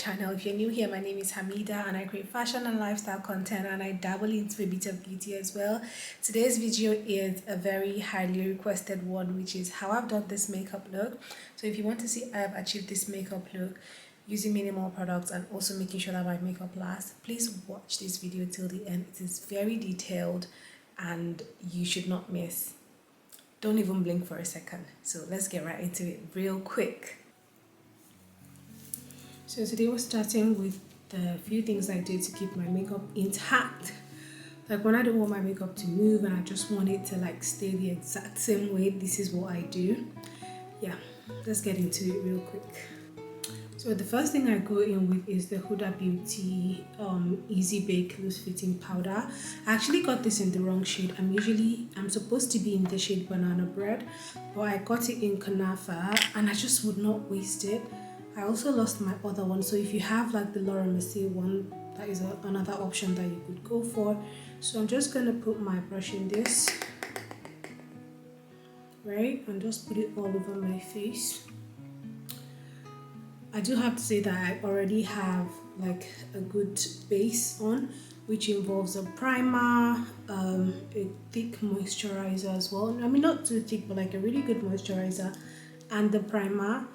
channel. If you're new here, my name is Hameedah and I create fashion and lifestyle content, and I dabble into a bit of beauty as well. Today's video is a very highly requested one, which is how I've done this makeup look. So if you want to see how I've achieved this makeup look using minimal products and also making sure that my makeup lasts, please watch this video till the end. It is very detailed and you should not miss. Don't even blink for a second. So let's get right into it real quick. So today we're starting with the few things I do to keep my makeup intact. Like when I don't want my makeup to move and I just want it to like stay the exact same way, this is what I do. Yeah, let's get into it real quick. So the first thing I go in with is the Huda Beauty Easy Bake Loose Fitting Powder. I actually got this in the wrong shade. I'm supposed to be in the shade Banana Bread, but I got it in Kunafa and I just would not waste it. I also lost my other one, so if you have like the Laura Mercier one, that is another option that you could go for. So I'm just going to put my brush in this, right, and just put it all over my face. I do have to say that I already have like a good base on, which involves a primer, a thick moisturizer as well. I mean, not too thick, but like a really good moisturizer and the primer.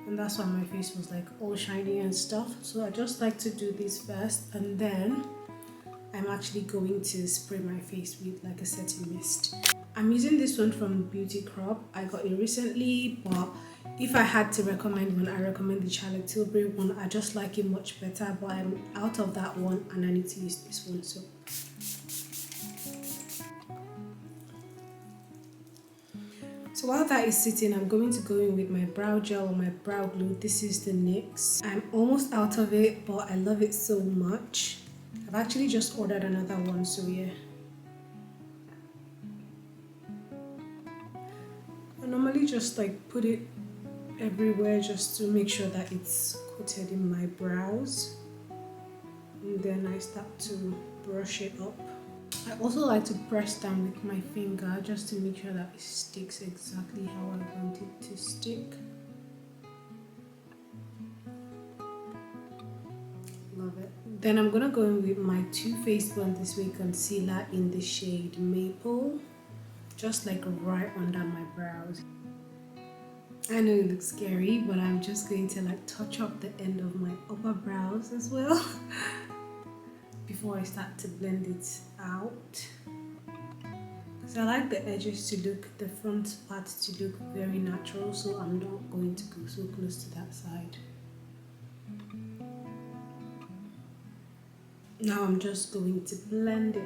And that's why my face was like all shiny and stuff. So I just like to do this first, and then I'm actually going to spray my face with like a setting mist. I'm using this one from Beauty Crop. I got it recently, but if I had to recommend one, I recommend the Charlotte Tilbury one. I just like it much better, but I'm out of that one and I need to use this one. So while that is sitting, I'm going to go in with my brow gel or my brow glue. This is the NYX. I'm almost out of it, but I love it so much. I've actually just ordered another one, so yeah. I normally just like put it everywhere just to make sure that it's coated in my brows. And then I start to brush it up. I also like to press down with my finger just to make sure that it sticks exactly how I want it to stick. Love it. Then I'm gonna go in with my Too Faced Born This Way concealer in the shade Maple, just like right under my brows. I know it looks scary, but I'm just going to like touch up the end of my upper brows as well before I start to blend it out. Because I like the edges to look, the front part to look very natural, so I'm not going to go so close to that side. Now I'm just going to blend it.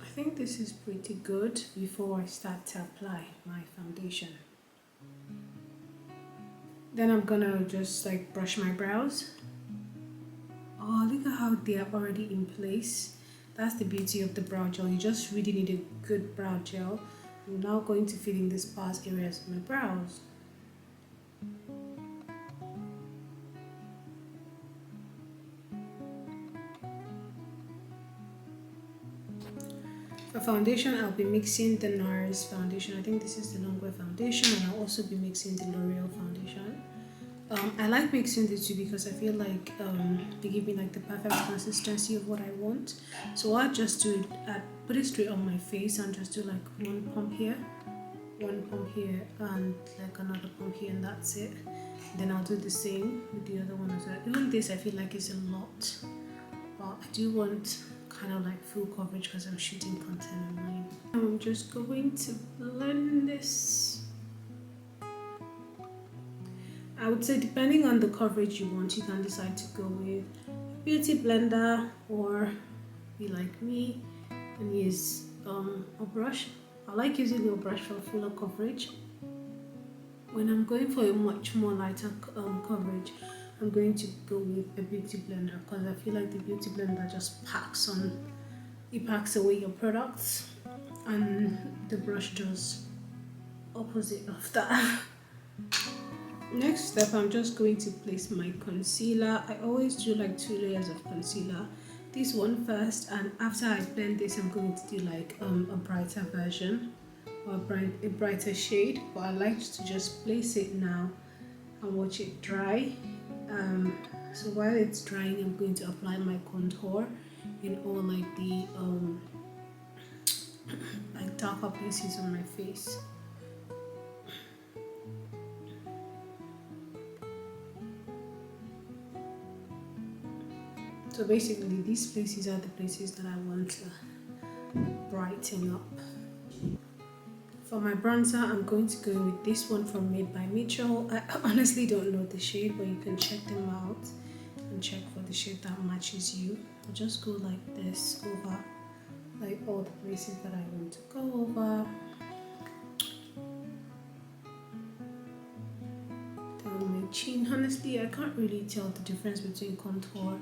I think this is pretty good before I start to apply my foundation. Then I'm gonna just like brush my brows. Oh, look at how they are already in place. That's the beauty of the brow gel. You just really need a good brow gel. I'm now going to fill in the sparse areas of my brows. For foundation, I'll be mixing the NARS foundation. I think this is the Longwear foundation, and I'll also be mixing the L'Oreal foundation. I like mixing the two because I feel like they give me like the perfect consistency of what I want. So what I just do it, I put it straight on my face and just do like one pump here, and like another pump here, and that's it. Then I'll do the same with the other one as well. Even this I feel like is a lot, but I do want kind of like full coverage because I'm shooting content online. I'm just going to blend this. I would say depending on the coverage you want, you can decide to go with a beauty blender or be like me and use a brush. I like using a brush for fuller coverage. When I'm going for a much more lighter coverage, I'm going to go with a beauty blender because I feel like the beauty blender just packs away your products, and the brush does opposite of that. Next step, I'm just going to place my concealer. I always do like 2 layers of concealer. This one first, and after I blend this, I'm going to do like a brighter version. or a brighter shade, but I like to just place it now and watch it dry. So while it's drying, I'm going to apply my contour in all like the like darker places on my face. So basically these places are the places that I want to brighten up. For my bronzer, I'm going to go with this one from Made by Mitchell. I honestly don't know the shade, but you can check them out and check for the shade that matches you. I'll just go like this over like all the places that I want to go over. Down my chin. Honestly, I can't really tell the difference between contour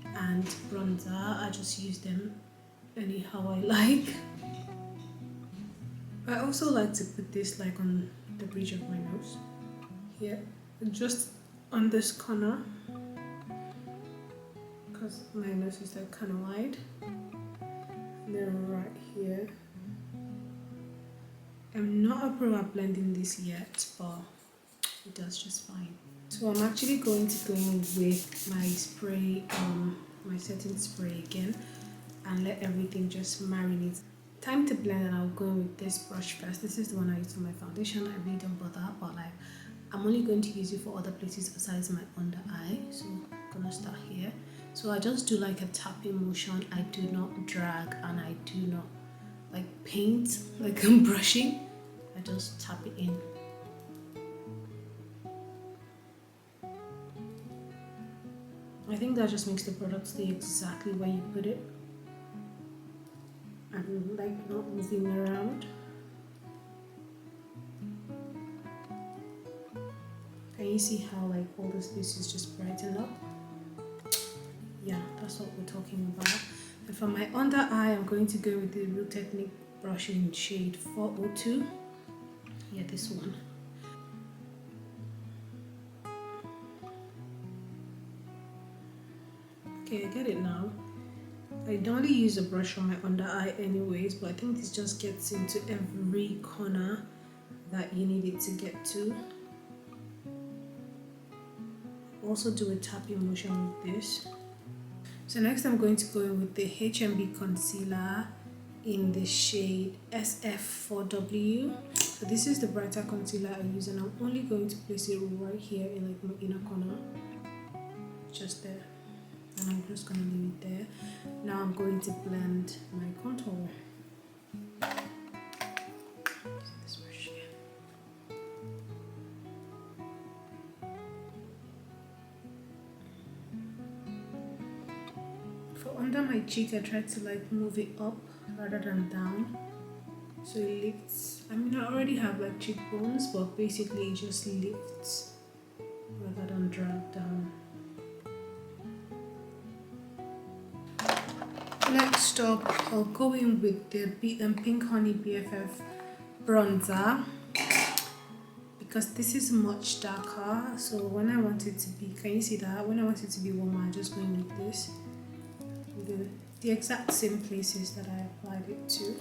and bronzer. I just use them anyhow I like. I also like to put this like on the bridge of my nose here, just on this corner, because my nose is like kind of wide. And then right here. I'm not a pro at blending this yet, but it does just fine. So I'm actually going to go in with my spray, my setting spray again, and let everything just marinate. Time to blend, and I'll go with this brush first. This is the one I use for my foundation. I really don't bother, but like I'm only going to use it for other places besides my under eye. So I'm gonna start here. So I just do like a tapping motion. I do not drag, and I do not like paint like I'm brushing. I just tap it in. I think that just makes the product stay exactly where you put it. I'm like not moving around. Can you see how like all this pieces just brighten up? Yeah, that's what we're talking about. And for my under eye, I'm going to go with the Real Technique brush in shade 402. Yeah, this one. Okay, I get it now. I normally use a brush on my under eye anyways, but I think this just gets into every corner that you need it to get to. Also do a tapping motion with this. So next I'm going to go in with the HMB concealer in the shade SF4W. So this is the brighter concealer I use, and I'm only going to place it right here in like my inner corner, just there. And I'm just gonna leave it there. Now I'm going to blend my contour. This brush here. For under my cheek, I try to like move it up rather than down, so it lifts. I mean, I already have like cheekbones, but basically it just lifts rather than drag down. Next up, I'll go in with the Pink Honey BFF bronzer, because this is much darker. So when I want it to be, can you see that? When I want it to be warmer, I just go in with this. The exact same places that I applied it to.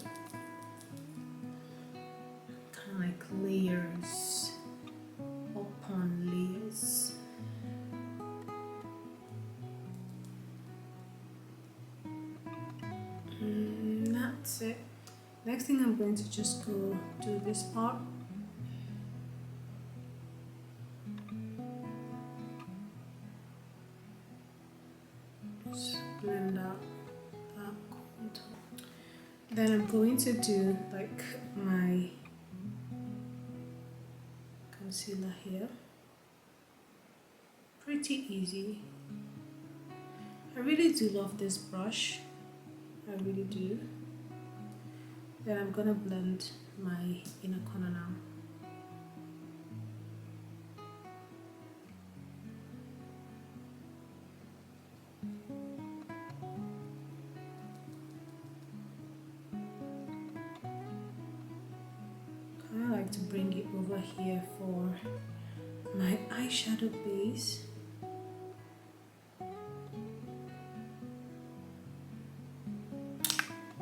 Kind of like layers upon layers. That's it. Next thing, I'm going to just go do this part. Just blend out that contour. Then I'm going to do like my concealer here. Pretty easy. I really do love this brush. I really do. Then I'm gonna blend my inner corner now. I like to bring it over here for my eyeshadow base.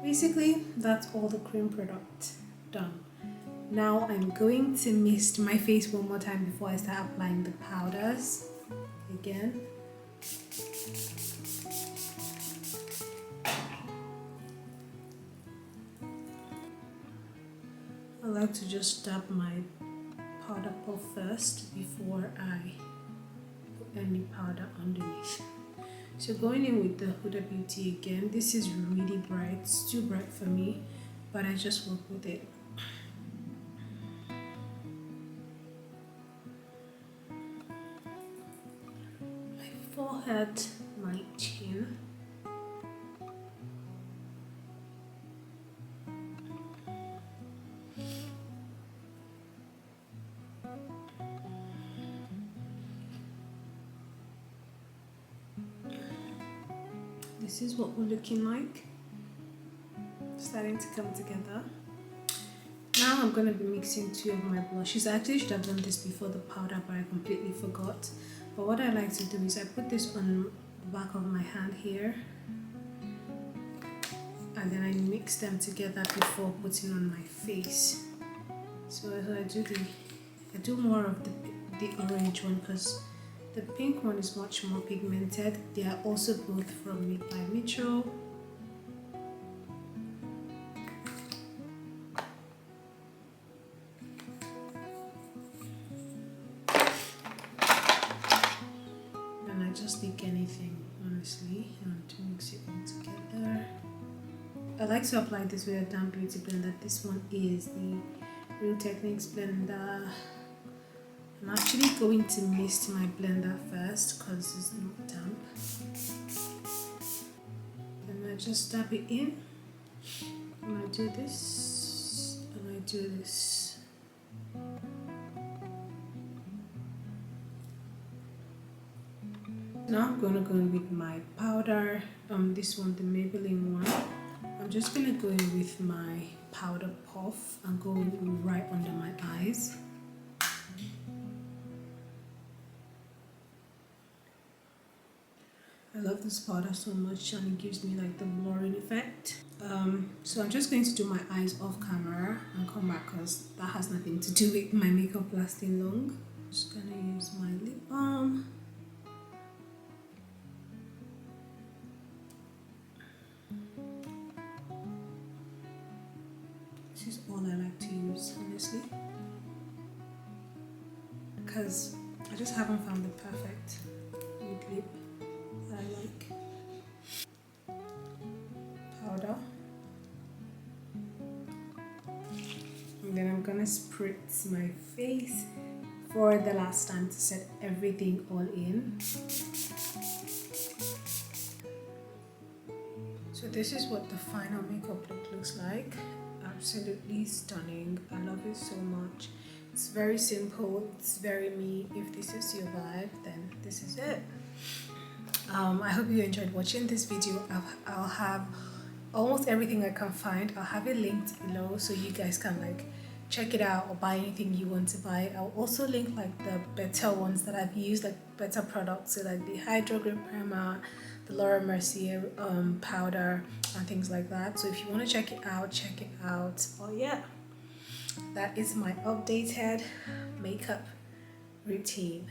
Basically, that's all the cream product done. Now I'm going to mist my face one more time before I start applying the powders again. I like to just dab my powder puff first before I put any powder underneath. So going in with the Huda Beauty again, this is really bright, it's too bright for me, but I just work with it. My forehead, my chin. This is what we're looking like, starting to come together. Now I'm going to be mixing two of my blushes. I actually should have done this before the powder, but I completely forgot. But what I like to do is I put this on the back of my hand here, and then I mix them together before putting on my face. So I do more of the orange one because the pink one is much more pigmented. They are also both from Make by Mitchell. And I just pick anything, honestly, and mix it all together. I like to apply this with a damp beauty blender. This one is the Real Techniques blender. I'm actually going to mist my blender first because it's not damp. Then I just dab it in. And I do this, and I do this. Now I'm gonna go in with my powder. This one, the Maybelline one. I'm just gonna go in with my powder puff and go in right under my eyes. I love this powder so much, and it gives me like the blurring effect. So I'm just going to do my eyes off camera and come back because that has nothing to do with my makeup lasting long. Just gonna use my lip balm. This is all I like to use, honestly, because I just haven't found the perfect lip that I like. Powder. And then I'm gonna spritz my face for the last time to set everything all in. So this is what the final makeup look looks like. Absolutely stunning. I love it so much. It's very simple, it's very me. If this is your vibe, then this is it. I hope you enjoyed watching this video. I'll have almost everything I can find. I'll have it linked below so you guys can like check it out or buy anything you want to buy. I'll also link like the better ones that I've used, like better products, so like the Hydro Grip Primer, the Laura Mercier powder and things like that. So if you want to check it out. Oh yeah, that is my updated makeup routine.